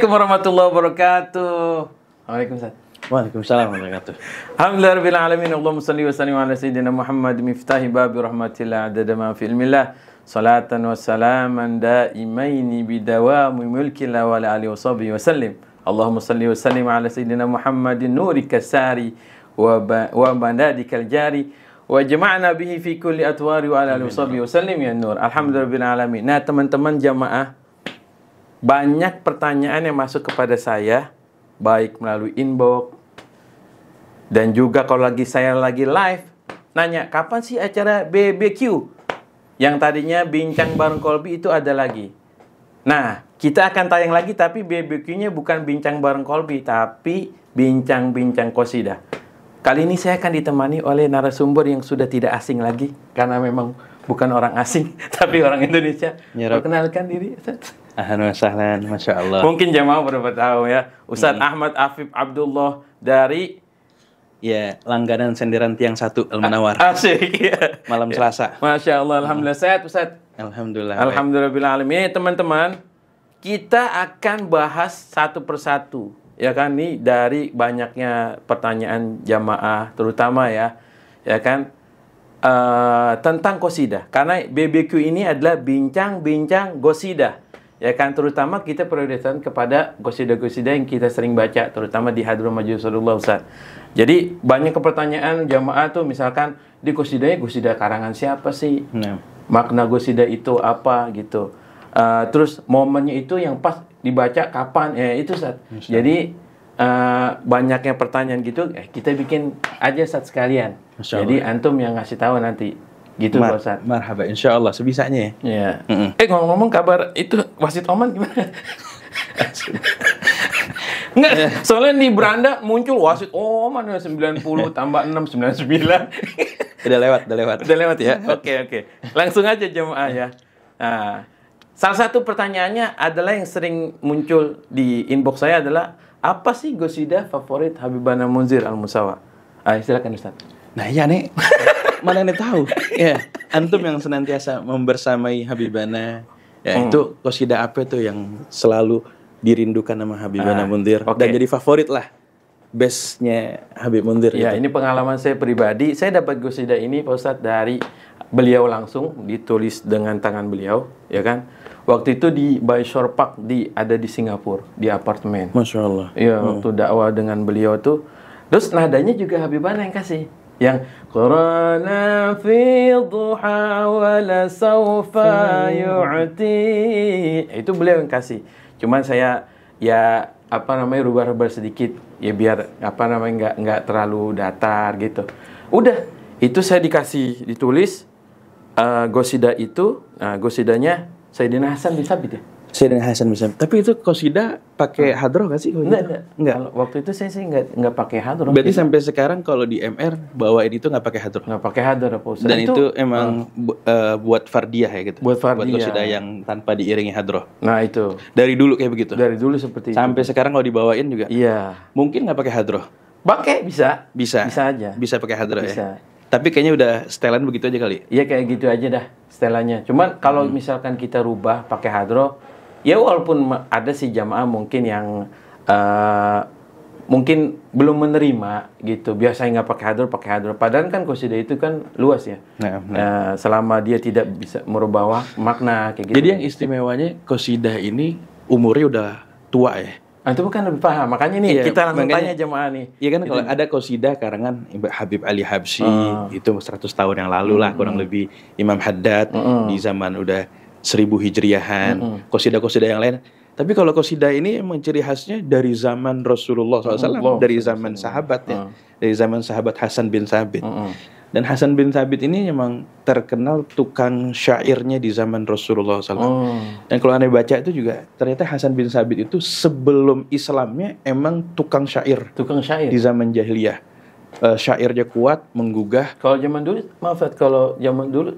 Assalamualaikum warahmatullahi wabarakatuh. Waalaikumsalam. Waalaikumsalam warahmatullahi wabarakatuh. Alhamdulillahirabbil alamin. Allahumma shalli wa sallim ala sayyidina Muhammad miftahi babi rahmatillah adada ma fi ilmillah. Salatan wa salaman daimaini bidawami mulkillah wa ala alihi wa sahbihi wa sallim. Allahumma shalli wa sallim ala sayyidina Muhammadin nurika sari wa bandadikal jari wa jama'na bihi fi kulli atwari wa ala alihi wa sahbihi wa sallim ya nur. Alhamdulillahirabbil alamin. Nah, teman-teman jamaah, banyak pertanyaan yang masuk kepada saya, baik melalui inbox dan juga kalau saya lagi live, nanya kapan sih acara BBQ? Yang tadinya bincang bareng Kolbi itu ada lagi. Nah, kita akan tayang lagi, tapi BBQ-nya bukan bincang bareng Kolbi, tapi bincang-bincang qasidah. Kali ini saya akan ditemani oleh narasumber yang sudah tidak asing lagi, karena memang bukan orang asing, tapi orang Indonesia. Perkenalkan diri, Ustaz. Ahlan wa sahlan, Masya Allah. Mungkin jamaah berapa tahu ya, Ustaz Ahmad Afif Abdullah dari langganan senderan tiang 1 Al-Munawar. Asik ya. Malam Selasa. Masya Allah, alhamdulillah sehat Ustaz. Alhamdulillah. Alhamdulillahirrahmanirrahim. Teman-teman, kita akan bahas satu persatu, ya kan, nih dari banyaknya pertanyaan jamaah, terutama ya kan, tentang qasidah. Karena BBQ ini adalah bincang-bincang qasidah, ya kan, terutama kita prioritaskan kepada qasidah-qasidah yang kita sering baca, terutama di Hadrul Majlis Rasulullah, Ustaz. Jadi banyak pertanyaan jamaah tuh, misalkan di qasidahnya qasidah karangan siapa sih? Makna qasidah itu apa gitu. Terus momennya itu yang pas dibaca kapan? Ya itu, Ustaz. Jadi banyaknya pertanyaan gitu, kita bikin aja, Ustaz, sekalian. Jadi antum yang ngasih tahu nanti. Gitu, Ustaz. Marhaba, insyaallah sebisanya ya. Ngomong-ngomong, kabar itu wasit Oman gimana? Enggak, soalnya di beranda muncul wasit Oman 90 tambah 6 99. Udah lewat ya. Oke. Langsung aja jemaah ya. Nah, salah satu pertanyaannya adalah yang sering muncul di inbox saya adalah, apa sih qasidah favorit Habibana Munzir Al-Musawa? Silakan, Ustaz. Nah, iya nih. Mana yang tahu? Ya, antum yang senantiasa membersamai Habibana. Ya, itu qasidah apa tuh yang selalu dirindukan sama Habibana Munzir dan jadi favorit lah, bestnya Habib Munzir. Ya, gitu. ini pengalaman saya pribadi. Saya dapat qasidah ini, Pak Ustadz, dari beliau langsung, ditulis dengan tangan beliau, ya kan. Waktu itu di Bayshore Park, ada di Singapura, di apartemen. Masya Allah. Iya, waktu dakwah dengan beliau tuh. Terus nadanya juga Habibana yang kasih. Yang Qurana fi duha wa la sawfa yu'ti. Itu beliau yang kasih. Cuman saya rubah-rubah sedikit ya, biar nggak terlalu datar gitu. Udah, itu saya ditulis qasidah itu. Qasidahnya Sayyidina Hasan bin Thabit ya. Sayyidina Hasan bin Thabit. Tapi itu qasidah pakai hadroh nggak sih? Enggak. Kalau waktu itu saya sih nggak pakai hadroh. Berarti sampai sekarang kalau di MR bawain itu nggak pakai hadroh. Nggak pakai hadroh, Pak Ustaz. Dan itu emang buat fardiyah ya gitu. Buat fardiyah. Buat qasidah yang tanpa diiringi hadroh. Nah, itu. Dari dulu kayak begitu. Dari dulu seperti sampai itu. Sekarang kalau dibawain juga. Iya. Mungkin nggak pakai hadroh. Pakai bisa. Bisa aja. Bisa pakai hadroh ya. Tapi kayaknya udah setelan begitu aja kali. Iya, kayak gitu aja dah setelannya. Cuman kalau misalkan kita rubah pakai hadroh, ya walaupun ada sih jamaah mungkin yang mungkin belum menerima gitu. Biasanya nggak pakai hadroh. Padahal kan qasidah itu kan luas ya. Selama dia tidak bisa merubah makna kayak gitu. Jadi yang istimewanya qasidah ini umurnya udah tua ya. Itu bukan lebih paham. Makanya nih kita langsung tanya jemaah nih. Iya kan, kalau ada qasidah karangan Habib Ali Habsyi itu 100 tahun yang lalu lah kurang lebih, Imam Haddad di zaman udah 1000 Hijriahan, qasidah-qasidah yang lain. Tapi kalau qasidah ini emang ciri khasnya dari zaman Rasulullah SAW, dari zaman sahabat ya, dari zaman sahabat Hasan bin Thabit. Dan Hasan bin Thabit ini memang terkenal tukang syairnya di zaman Rasulullah SAW. Dan kalau Anda baca itu juga, ternyata Hasan bin Thabit itu sebelum Islamnya emang tukang syair. Di zaman jahiliyah. Syairnya kuat, menggugah. Kalau zaman dulu, kalau zaman dulu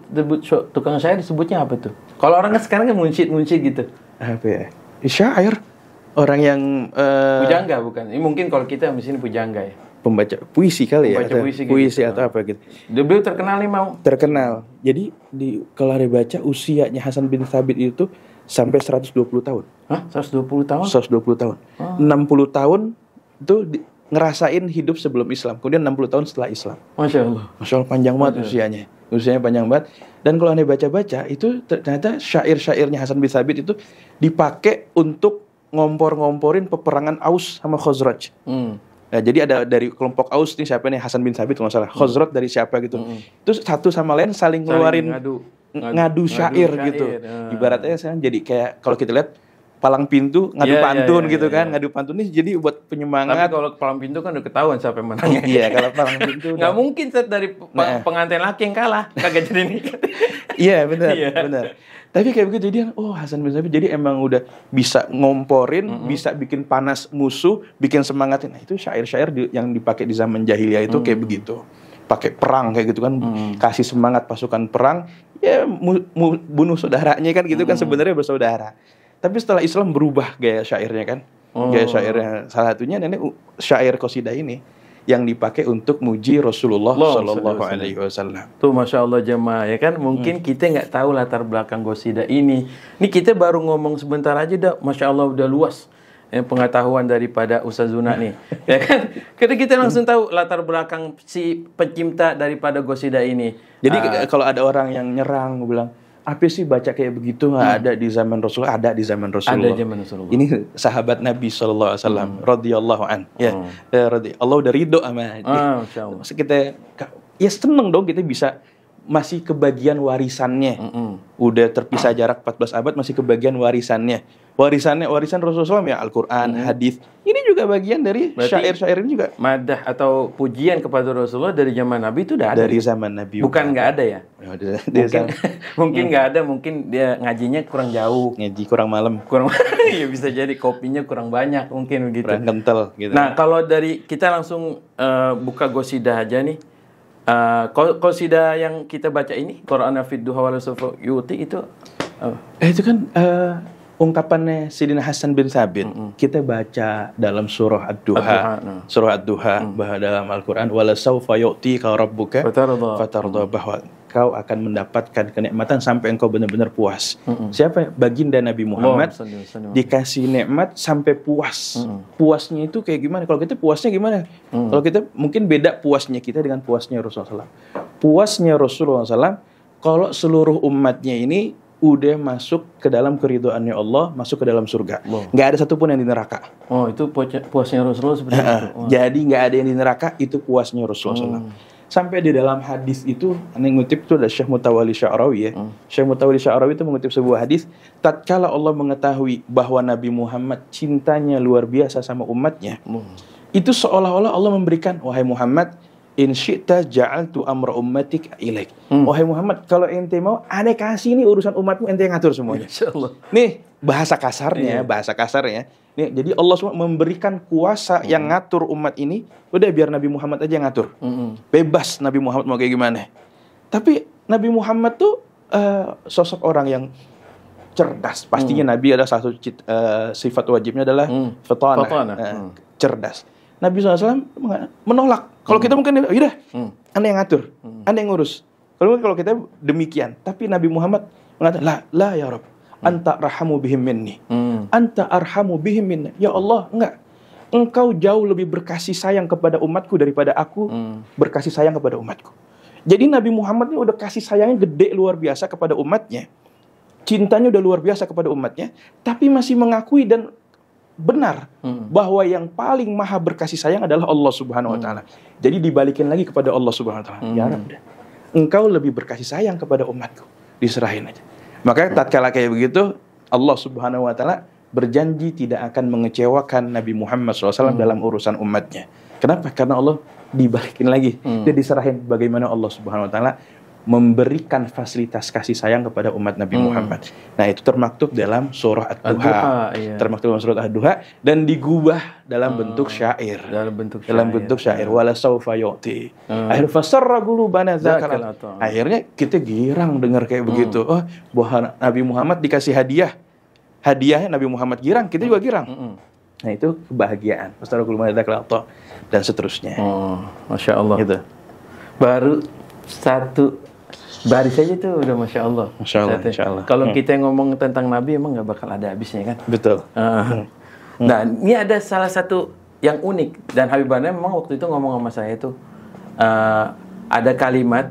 tukang syair disebutnya apa tuh? Kalau orang sekarang kan munsyid gitu. Apa ya? Syair. Orang yang pujangga bukan? Ini mungkin kalau kita di sini pujangga ya. Pembaca puisi kali ya, puisi gitu. Atau apa gitu. Beliau terkenal nih, mau. Terkenal. Jadi kalau ada baca usianya Hasan bin Thabit itu sampai 120 tahun. Hah? 120 tahun? 120 tahun. 60 tahun itu ngerasain hidup sebelum Islam. Kemudian 60 tahun setelah Islam. Masya Allah. Masya Allah, panjang banget usianya. Usianya panjang banget. Dan kalau Anda baca-baca, itu ternyata syair-syairnya Hasan bin Thabit itu dipakai untuk ngompor-ngomporin peperangan Aus sama Khazraj. Nah, jadi ada dari kelompok Aus nih, siapa nih, Hasan bin Thabit kalau nggak salah. Khazraj dari siapa gitu. Itu satu sama lain saling ngeluarin ngadu syair gitu. Ibaratnya jadi kayak kalau kita lihat palang pintu ngadu pantun gitu kan. Ngadu pantun ini jadi buat penyemangat. Tapi kalau palang pintu kan udah ketahuan siapa yang menang. Iya, kalau palang pintu nggak mungkin set dari pengantin laki yang kalah, kagak jadi nikah. Iya, benar. Tapi kayak begitu, jadi Hasan bin Thabit jadi emang udah bisa ngomporin, bisa bikin panas musuh, bikin semangatin. Nah, itu syair-syair yang dipakai di zaman jahiliyah itu kayak begitu. Pakai perang kayak gitu kan, kasih semangat pasukan perang, ya bunuh saudaranya kan gitu kan, sebenarnya bersaudara. Tapi setelah Islam berubah gaya syairnya kan. Gaya syairnya salah satunya syair qasidah ini yang dipakai untuk muji Rasulullah Sallallahu Alaihi Wasallam. Tuh, Masya Allah jemaah ya kan. Mungkin kita nggak tahu latar belakang qasidah ini. Ini kita baru ngomong sebentar aja dah, Masya Allah udah luas pengetahuan daripada Ustaz Zuna nih. Ya kan. Kita langsung tahu latar belakang si pencipta daripada qasidah ini. Jadi kalau ada orang yang nyerang bilang, apa sih baca kayak begitu, nggak ada di zaman Rasulullah? Ada di zaman Rasulullah. Ada zaman Rasulullah. Ini sahabat Nabi SAW, radhiyallahu an. Allah udah ridho sama dia. Masya Allah. Kita ya seneng dong kita bisa masih kebagian warisannya. Udah terpisah jarak 14 abad masih kebagian warisan Rasulullah ya Al-Quran, hadis. Ini juga bagian dari syair-syair ini juga. Madah atau pujian kepada Rasulullah dari zaman Nabi itu udah ada. Dari zaman Nabi. Bukan nggak ada ya? Mungkin nggak ada, mungkin dia ngajinya kurang jauh. Ngaji kurang malam. Ya bisa jadi kopinya kurang banyak mungkin begitu. Kurang kental gitu. Nah, kalau dari kita langsung buka qasidah aja nih. Qasidah yang kita baca ini, Qur'an fid duha wal sufu yuti itu itu kan ungkapannya Sayyidina Hasan bin Thabit. Kita baca dalam surah Ad-Duha. Surah Ad-Duha bahwa dalam Al-Qur'an wala sawfa yu'tika rabbuka fatarda, bahwa kau akan mendapatkan kenikmatan sampai engkau benar-benar puas. Siapa? Baginda Nabi Muhammad dikasih nikmat sampai puas. Puasnya itu kayak gimana? Kalau kita puasnya gimana? Kalau kita mungkin beda puasnya kita dengan puasnya Rasulullah SAW. Puasnya Rasulullah SAW kalau seluruh umatnya ini udah masuk ke dalam keridhaannya Allah, masuk ke dalam surga. Nggak ada satupun yang di neraka. Oh, itu puasnya Rasulullah seperti itu. Jadi nggak ada yang di neraka, itu puasnya Rasulullah SAW. Sampai di dalam hadis itu, yang ngutip itu ada Syekh Mutawalli Sya'rawi ya. Syekh Mutawalli Sya'rawi itu mengutip sebuah hadis, tatkala Allah mengetahui bahwa Nabi Muhammad cintanya luar biasa sama umatnya, itu seolah-olah Allah memberikan, wahai Muhammad, in syi'ta ja'altu amra ummatik ilaik. Wahai Muhammad, kalau ente mau, ane kasih nih urusan umatmu, ente yang ngatur semuanya. Insyaallah. Nih, bahasa kasarnya. Nih, jadi Allah SWT memberikan kuasa yang ngatur umat ini, udah biar Nabi Muhammad aja yang ngatur. Bebas Nabi Muhammad mau kayak gimana. Tapi Nabi Muhammad tuh sosok orang yang cerdas. Pastinya Nabi ada satu sifat wajibnya adalah fatanah. Cerdas. Nabi SAW menolak. Kalau kita mungkin, yaudah, Anda yang ngatur, Anda yang ngurus. Kalau kita demikian. Tapi Nabi Muhammad mengatakan, la ya Rabb, anta arhamu bihim minni. Anta arhamu bihim minni. Ya Allah, enggak. Engkau jauh lebih berkasih sayang kepada umatku daripada aku berkasih sayang kepada umatku. Jadi Nabi Muhammad ini udah kasih sayangnya gede luar biasa kepada umatnya. Cintanya udah luar biasa kepada umatnya. Tapi masih mengakui dan benar bahwa yang paling maha berkasih sayang adalah Allah Subhanahu wa taala. Jadi dibalikin lagi kepada Allah Subhanahu wa taala. Ya Rabb, engkau lebih berkasih sayang kepada umatku. Diserahin aja. Maka tatkala kayak begitu, Allah Subhanahu wa taala berjanji tidak akan mengecewakan Nabi Muhammad SAW dalam urusan umatnya. Kenapa? Karena Allah dibalikin lagi. Dia diserahin bagaimana Allah Subhanahu wa taala memberikan fasilitas kasih sayang kepada umat Nabi Muhammad. Nah, itu termaktub dalam surah Ad-Duha. Termaktub dalam surah Ad-Duha dan digubah dalam bentuk syair. Dalam bentuk syair. Wala sawfa yu'ti. Akhir fasarra qulubana dzakara. Akhirnya kita girang dengar kayak begitu. Oh, bahwa Nabi Muhammad dikasih hadiah. Hadiahnya Nabi Muhammad girang, kita juga girang. Nah, itu kebahagiaan. Fasarra qulubana dzakara dan seterusnya. Masya Allah. Gitu. Baru satu baris aja tuh udah Masya Allah. Masya Allah, Masya Allah. Kalau kita ngomong tentang Nabi emang nggak bakal ada habisnya kan. Betul. Nah, ini ada salah satu yang unik dan Habib Bana memang waktu itu ngomong sama saya tuh ada kalimat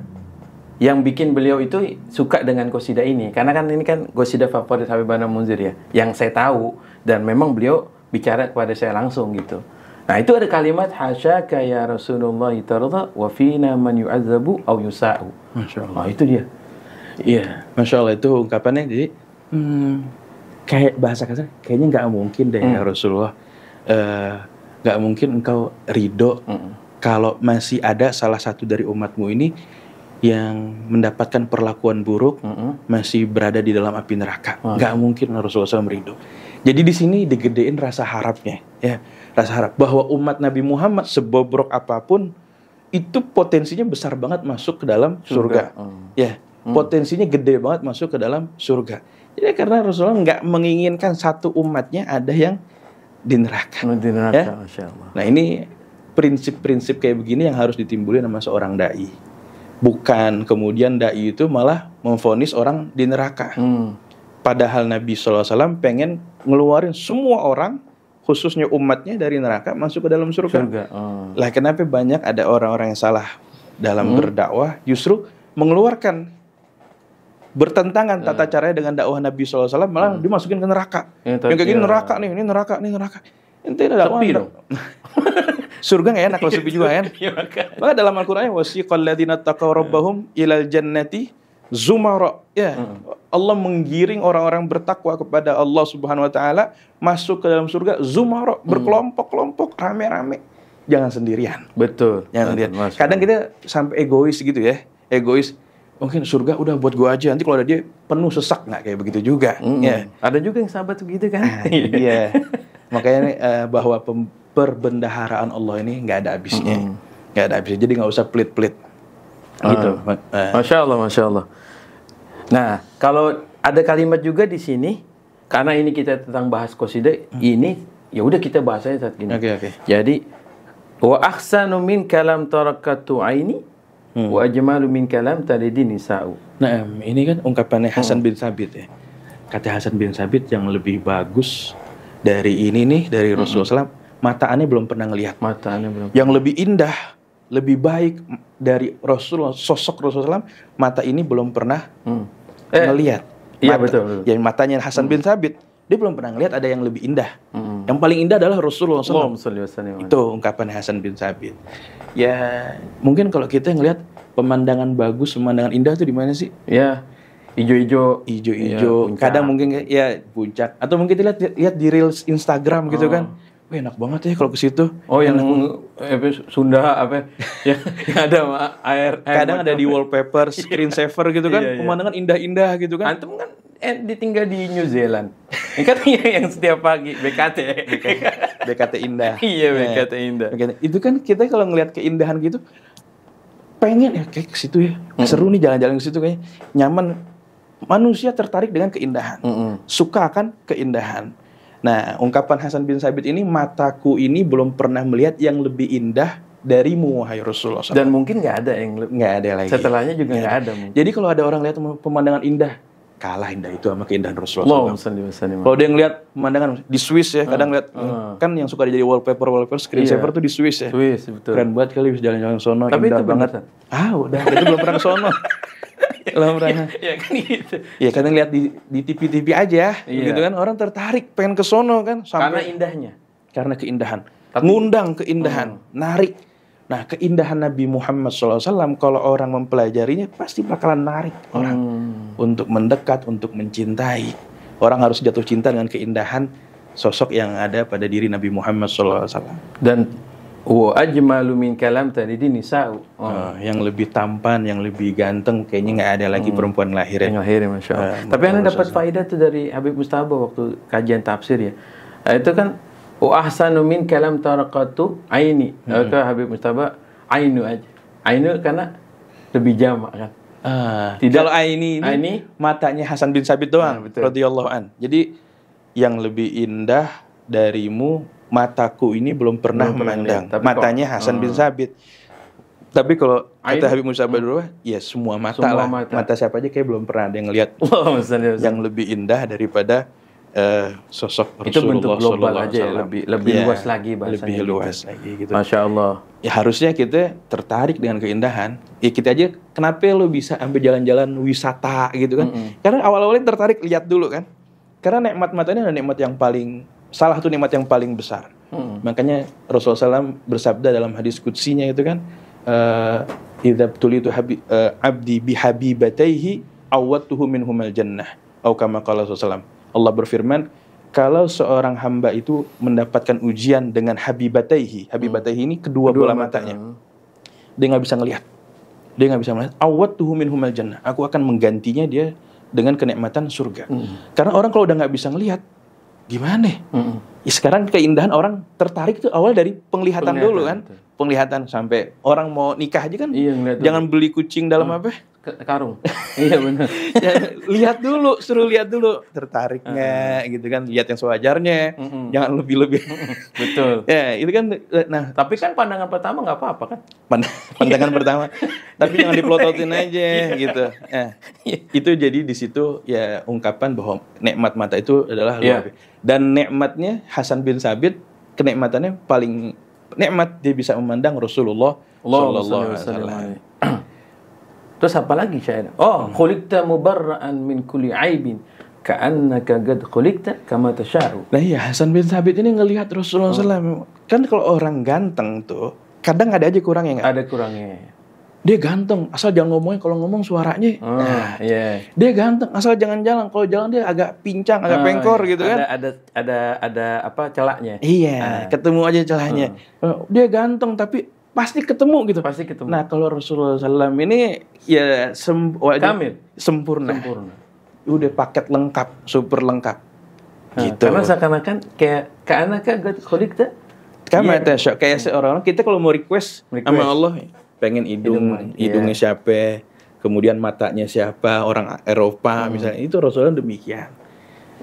yang bikin beliau itu suka dengan qasidah ini karena kan ini kan qasidah favorit Habib Bana Munzir ya, yang saya tahu dan memang beliau bicara kepada saya langsung gitu. Nah, itu ada kalimat hasyaka ya Rasulullah tarda wa fina man yu'adzabu aw yusa'u. Masya Allah. Oh, itu dia. Iya. Masya Allah, itu ungkapannya jadi kayak bahasa kasar, kayaknya nggak mungkin deh ya Rasulullah, nggak mungkin engkau ridho kalau masih ada salah satu dari umatmu ini yang mendapatkan perlakuan buruk, masih berada di dalam api neraka. Nggak mungkin Rasulullah SAW ridho. Jadi di sini digedein rasa harapnya, ya, rasa harap bahwa umat Nabi Muhammad sebobrok apapun itu potensinya besar banget masuk ke dalam surga. Ya, potensinya gede banget masuk ke dalam surga. Jadi karena Rasulullah nggak menginginkan satu umatnya ada yang di neraka. Di neraka, ya? Masya Allah. Nah, ini prinsip-prinsip kayak begini yang harus ditimbulin sama seorang dai. Bukan kemudian dai itu malah memvonis orang di neraka. Padahal Nabi SAW pengen ngeluarin semua orang, khususnya umatnya dari neraka masuk ke dalam surga. Lah kenapa banyak ada orang-orang yang salah dalam berdakwah justru mengeluarkan bertentangan tata caranya dengan dakwah Nabi SAW, malah dimasukin ke neraka. Yang kayak gini neraka nih, ini neraka, ini neraka. Ente ada dakwah dong. Surga nggak enak kalau sepi juga kan. Maka dalam Al-Qur'an wasiqal ladzina taqaw rabbahum ilal jannati zumara. Ya, Allah menggiring orang-orang bertakwa kepada Allah Subhanahu wa taala masuk ke dalam surga zumara, berkelompok-kelompok, rame-rame. Jangan sendirian. Betul. Jangan sendirian. Kadang kita sampai egois gitu ya. Egois. Mungkin surga udah buat gua aja, nanti kalau ada dia penuh sesak, nggak kayak begitu juga. Ya. Ada juga yang sahabat begitu kan. Iya. Makanya bahwa perbendaharaan Allah ini nggak ada habisnya. Nggak ada habisnya. Jadi nggak usah pelit-pelit. Gitu. Masya Allah, Masya Allah. Nah, kalau ada kalimat juga di sini, karena ini kita tentang bahas qasidah, ini ya udah kita bahas aja saat ini. Oke. Jadi, wa ahsanu min kalam tarakatu aini, wa ajmalu min kalam talidi nisa'u. Nah, ini kan ungkapannya Hasan bin Thabit ya. Kata Hasan bin Thabit, yang lebih bagus dari ini nih, dari Rasulullah SAW, mataannya belum pernah ngelihat. Yang lebih indah, lebih baik dari Rasulullah, sosok Rasulullah SAW, mata ini belum pernah ngelihat. Iya, betul. Yang matanya Hasan bin Thabit, dia belum pernah ngelihat ada yang lebih indah. Yang paling indah adalah Rasulullah SAW. Itu ungkapan Hasan bin Thabit. Ya, mungkin kalau kita ngelihat pemandangan bagus, pemandangan indah itu di mana sih? Ya, hijau-hijau. Ya, kadang mungkin ya puncak. Atau mungkin kita lihat di reels Instagram gitu kan. Wah, enak banget ya kalau ke situ. Oh, yang Sunda apa? yang ada air. Kadang ada di wallpaper, screensaver gitu kan. Pemandangan indah-indah gitu kan. Antum kan ditinggal di New Zealand. Ini kan yang setiap pagi BKT. BKT indah. Iya, BKT indah. Itu kan kita kalau ngelihat keindahan gitu, pengen ya kayak ke situ ya. Seru nih jalan-jalan ke situ kayaknya. Nyaman. Manusia tertarik dengan keindahan. Suka akan keindahan. Nah, ungkapan Hasan bin Thabit ini, mataku ini belum pernah melihat yang lebih indah darimu, wahai Rasulullah SAW. Dan mungkin nggak ada yang nggak ada lagi. Setelahnya juga nggak ada. Jadi kalau ada orang lihat pemandangan indah, kalah indah itu sama keindahan Rasulullah SAW. Kalau dia ngelihat pemandangan di Swiss ya, kadang lihat kan yang suka jadi wallpaper screensaver tuh di Swiss ya. Swiss, betul. Keren banget kali bisa jalan-jalan sono. Tapi itu banget. Udah itu belum pernah sono. Belum pernah. Ya kan gitu. Ya kadang lihat di TV-TV aja, gitu kan, orang tertarik pengen ke sono kan, karena indahnya. Karena keindahan. Ngundang keindahan, narik. Nah, keindahan Nabi Muhammad SAW kalau orang mempelajarinya pasti bakalan narik orang untuk mendekat, untuk mencintai. Orang harus jatuh cinta dengan keindahan sosok yang ada pada diri Nabi Muhammad SAW. Dan wa ajmalu min kalam talidi nisa'u. Yang lebih tampan, yang lebih ganteng, kayaknya nggak ada lagi perempuan lahir ya. Masya Allah. Tapi Anda dapat faedah tuh dari Habib Mustabah waktu kajian tafsir ya. Itu kan wa ahsanu min kalam tarakatu aini. Ke Habib Mustabah ainu aja. Ainu karena lebih jamak kan. Kalau aini ini matanya Hasan bin Thabit doang, radhiyallahu an. Jadi yang lebih indah darimu, mataku ini belum pernah memandang. Matanya Hasan bin Thabit. Tapi kalau kata Ain? Habib Musa Badrullah, ya semua mata Semua lah. mata. Mata siapa aja kayak belum pernah ada yang ngelihat Allahumma shalli wa sallim. yang lebih indah daripada sosok Itu bentuk Rasulullah global sallallahu aja ya, alaihi wasallam. lebih Ya, luas lagi bahasanya. lebih gitu. luas lagi gitu. Masya Allah. Ya harusnya kita tertarik dengan keindahan. Ya kita aja kenapa lo bisa ambil jalan-jalan wisata gitu kan? Karena awal-awalnya tertarik lihat dulu kan. Karena nikmat mata ini adalah nikmat yang paling salah satu nikmat yang paling besar. Makanya Rasulullah SAW bersabda dalam hadis kutsinya itu kan, idza tulitu abdi bihabibataihi awwatuhu minhumal jannah. Atau kama qala Rasulullah SAW. Allah berfirman, kalau seorang hamba itu mendapatkan ujian dengan habibataihi, habibataihi ini kedua bola matanya, dia nggak bisa ngelihat, dia nggak bisa melihat. Awwatuhu minhumal jannah, aku akan menggantinya dia dengan kenikmatan surga. Karena orang kalau udah nggak bisa ngelihat, gimana? Ya, sekarang keindahan orang tertarik tuh awal dari penglihatan dulu kan, penglihatan sampai orang mau nikah aja kan, jangan beli kucing dalam apa? Karung. Iya benar. Ya, lihat dulu, suruh lihat dulu, tertarik nggak gitu kan, lihat yang sewajarnya, jangan lebih-lebih. Betul. Ya itu kan, nah Tapi kan pandangan pertama nggak apa-apa kan? pandangan pertama, tapi jangan dipelototin aja gitu. Itu jadi di situ ya ungkapan bahwa nikmat mata itu adalah luar biasa. Dan nikmatnya Hasan bin Sabit, kenikmatannya paling nikmat dia bisa memandang Rasulullah sallallahu alaihi wasallam. Terus apa lagi syair? Oh, khuliqta mubarra'an min kulli aibin ka'annaka qad khuliqta kama tasha'u. Nah iya, Hasan bin Sabit ini ngelihat Rasulullah SAW. Kan kalau orang ganteng tuh kadang ada aja kurangnya nggak? Ada kurangnya. Dia ganteng, asal jangan ngomongnya, kalau ngomong suaranya. Dia ganteng, asal jangan jalan. Kalau jalan dia agak pincang, agak pengkor gitu kan. Ada apa celaknya? Iya, ketemu aja celahnya. Dia ganteng tapi pasti ketemu gitu. Pasti ketemu. Nah kalau Rasulullah SAW ini ya Kamil. sempurna. Udah paket lengkap, super lengkap. Gitu. Karena seakan-akan kayak khuliqta kayak seorang kita kalau mau request sama Allah, pengen hidungnya siapa, kemudian matanya siapa, orang Eropa misalnya, itu Rasulullah demikian.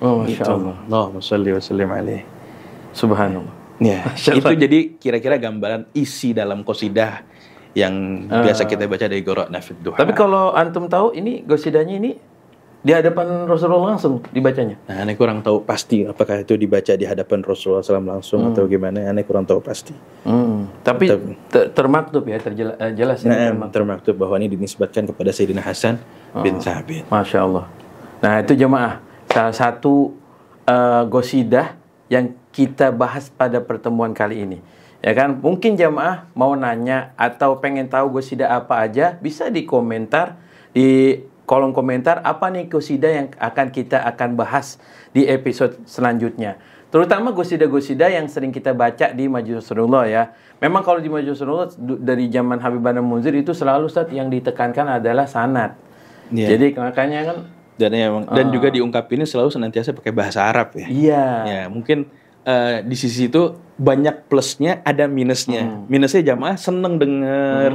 Oh, Masya Allah. Allahumma shalli wa sallim alaihi. Subhanallah. Ya, itu jadi kira-kira gambaran isi dalam qasidah yang biasa kita baca dari Gharaqna fid Duha. Tapi kalau antum tahu ini qasidahnya ini di hadapan Rasulullah langsung dibacanya. Nah, aneh kurang tahu pasti apakah itu dibaca di hadapan Rasulullah SAW langsung atau gimana. Aneh kurang tahu pasti. Tapi termaktub ya, jelas ya. Termaktub bahwa ini dinisbatkan kepada Sayyidina Hasan bin Sabit. Masya Allah. Nah itu jemaah, salah satu qasidah yang kita bahas pada pertemuan kali ini. Ya kan, mungkin jemaah mau nanya atau pengen tahu qasidah apa aja, bisa di komentar, di kolom komentar apa nih qasidah yang kita akan bahas di episode selanjutnya. Terutama qasidah-qasidah yang sering kita baca di Majelis Rasulullah ya. Memang kalau di Majelis Rasulullah dari zaman Habib Anwar Munzir itu selalu Ustaz yang ditekankan adalah sanad. Jadi makanya kan dan juga diungkapinnya selalu senantiasa pakai bahasa Arab ya. Iya. Ya, mungkin di sisi itu banyak plusnya, ada minusnya. Minusnya jamaah seneng denger,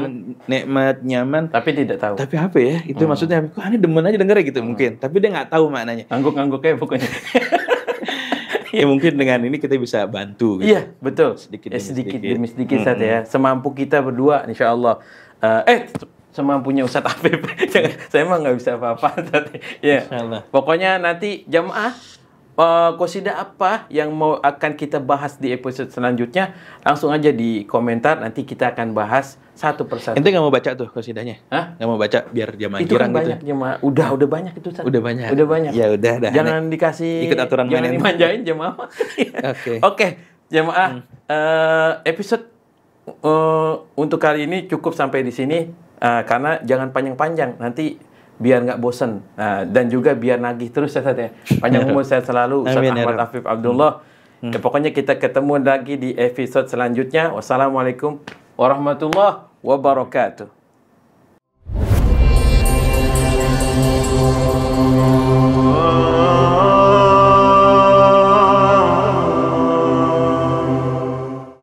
nikmat, nyaman. Tapi tidak tahu. Tapi apa ya? Itu maksudnya, kok aneh demen aja denger gitu mungkin. Tapi dia nggak tahu maknanya. Ngangguk-ngangguknya pokoknya. Ya mungkin dengan ini kita bisa bantu. Gitu. Iya, betul. Sedikit demi sedikit saja ya. Semampu kita berdua, insya Allah. Semampunya Ustadz Afif. Saya emang nggak bisa apa-apa. Ya. Pokoknya nanti jamaah qasidah apa yang akan kita bahas di episode selanjutnya, langsung aja di komentar, nanti kita akan bahas satu persatu. Ente nggak mau baca tuh qasidahnya? Hah? Nggak mau baca biar jamaah itu girang kan banyak gitu? Jemaah. Udah banyak itu Ustaz. Udah banyak. Ya udah. Jangan dikasih. Ikut aturan jangan mainan. dimanjain jemaah. Oke, jemaah. Episode untuk kali ini cukup sampai di sini. Karena jangan panjang-panjang, nanti biar nggak bosen, dan juga biar nagih terus ya. Panjang umur saya selalu, Ustaz Ahmad Afif Abdullah. Ya, pokoknya kita ketemu lagi di episode selanjutnya. Wassalamualaikum warahmatullahi wabarakatuh.